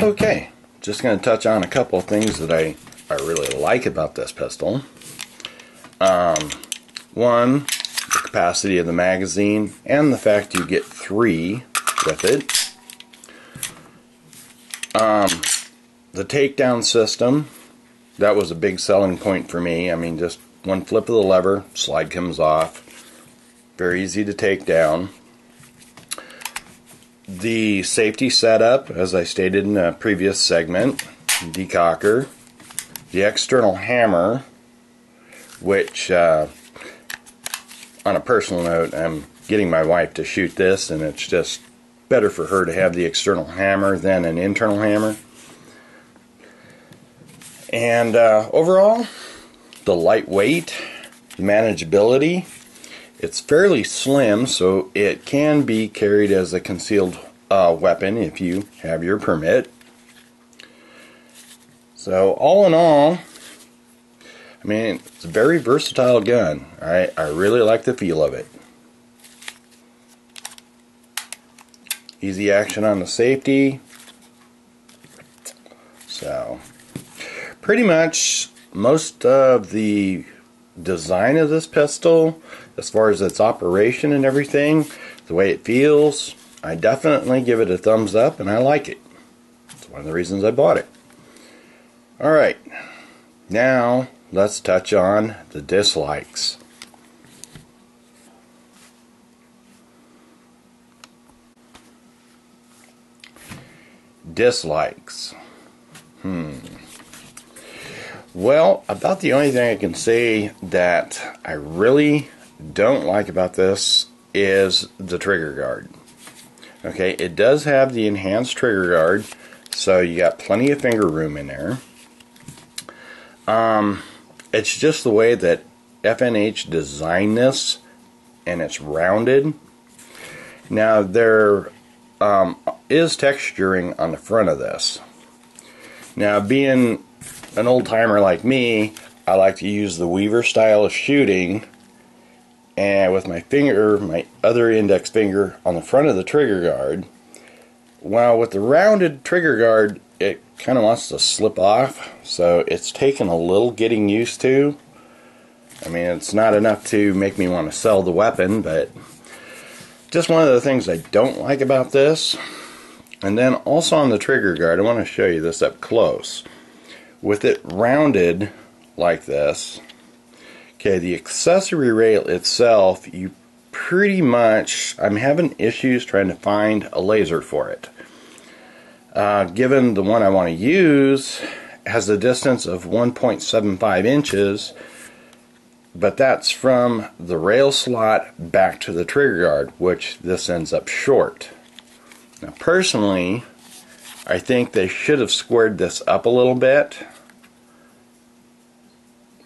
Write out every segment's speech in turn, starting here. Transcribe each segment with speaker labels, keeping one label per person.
Speaker 1: Okay, just going to touch on a couple of things that I really like about this pistol. One, the capacity of the magazine and the fact you get 3 with it. The takedown system, that was a big selling point for me. I mean, just one flip of the lever, slide comes off. Very easy to take down. The safety setup, as I stated in a previous segment, decocker. The external hammer, which, on a personal note, I'm getting my wife to shoot this, and it's just better for her to have the external hammer than an internal hammer. And overall, the lightweight, the manageability, it's fairly slim, so it can be carried as a concealed weapon if you have your permit. So all in all, I mean, it's a very versatile gun. I really like the feel of it. Easy action on the safety. So pretty much most of the design of this pistol, as far as its operation and everything, the way it feels, I definitely give it a thumbs up, and I like it. It's one of the reasons I bought it. Alright, now let's touch on the dislikes. Dislikes. Well, about the only thing I can say that I really don't like about this is the trigger guard. Okay, it does have the enhanced trigger guard, so you got plenty of finger room in there. It's just the way that FNH designed this, and it's rounded. Now there is texturing on the front of this. Now, being an old timer like me, I like to use the Weaver style of shooting, and with my finger, my other index finger, on the front of the trigger guard. While with the rounded trigger guard, it kind of wants to slip off, so it's taken a little getting used to. I mean, it's not enough to make me want to sell the weapon, but just one of the things I don't like about this. And then also on the trigger guard, I want to show you this up close. With it rounded like this, okay, the accessory rail itself, you pretty much, I'm having issues trying to find a laser for it. Given the one I want to use has a distance of 1.75 inches, but that's from the rail slot back to the trigger guard, which this ends up short. Now personally, I think they should have squared this up a little bit,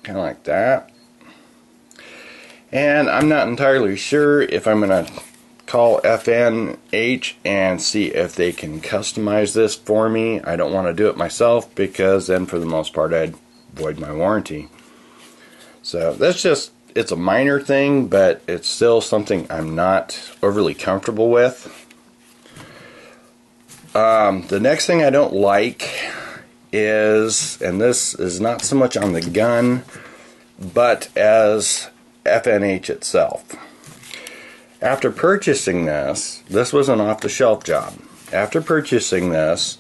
Speaker 1: kind of like that. And I'm not entirely sure if I'm going to call FNH and see if they can customize this for me. I don't want to do it myself, because then for the most part I'd void my warranty. So that's just, it's a minor thing, but it's still something I'm not overly comfortable with. The next thing I don't like is, and this is not so much on the gun, but as FNH itself. After purchasing this was an off-the-shelf job. After purchasing this,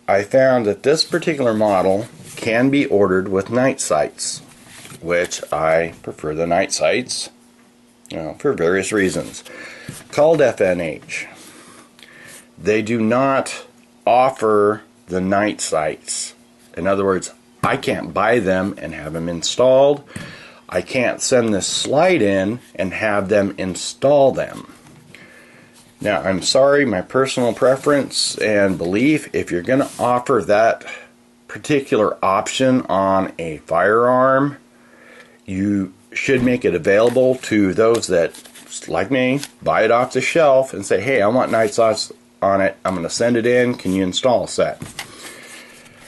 Speaker 1: I found that this particular model can be ordered with night sights, which I prefer the night sights, for various reasons. Called FNH. They do not offer the night sights. In other words, I can't buy them and have them installed. I can't send this slide in and have them install them. Now, I'm sorry, my personal preference and belief, if you're going to offer that particular option on a firearm, you should make it available to those that, like me, buy it off the shelf and say, hey, I want night sights on it, I'm going to send it in, can you install a set?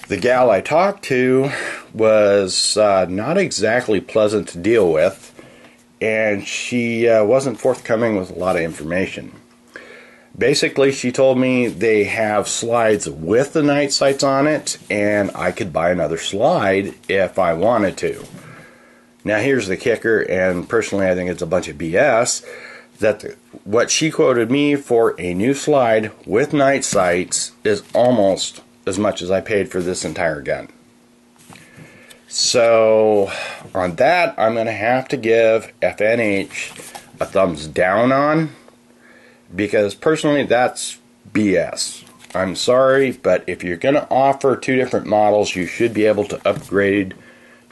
Speaker 1: The gal I talked to was not exactly pleasant to deal with, and she wasn't forthcoming with a lot of information. Basically, she told me they have slides with the night sights on it, and I could buy another slide if I wanted to. Now here's the kicker, and personally I think it's a bunch of BS, that what she quoted me for a new slide with night sights is almost as much as I paid for this entire gun. So on that, I'm going to have to give FNH a thumbs down on, because personally that's BS. I'm sorry, but if you're going to offer two different models, you should be able to upgrade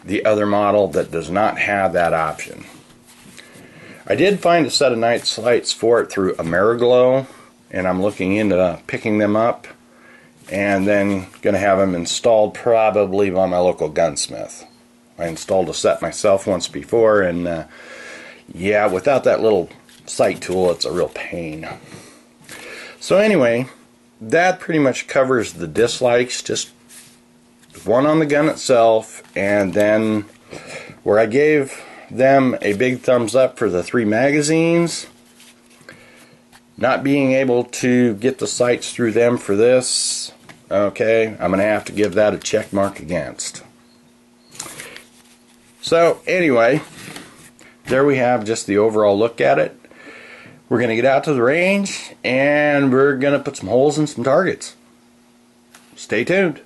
Speaker 1: the other model that does not have that option. I did find a set of night sights for it through Ameriglow, and I'm looking into picking them up and then going to have them installed probably by my local gunsmith. I installed a set myself once before, and yeah, without that little sight tool, it's a real pain. So anyway, that pretty much covers the dislikes, just one on the gun itself, and then where I gave them a big thumbs up for the 3 magazines, not being able to get the sights through them for this, okay, I'm going to have to give that a check mark against. So anyway, there we have just the overall look at it. We're going to get out to the range, and we're going to put some holes in some targets. Stay tuned.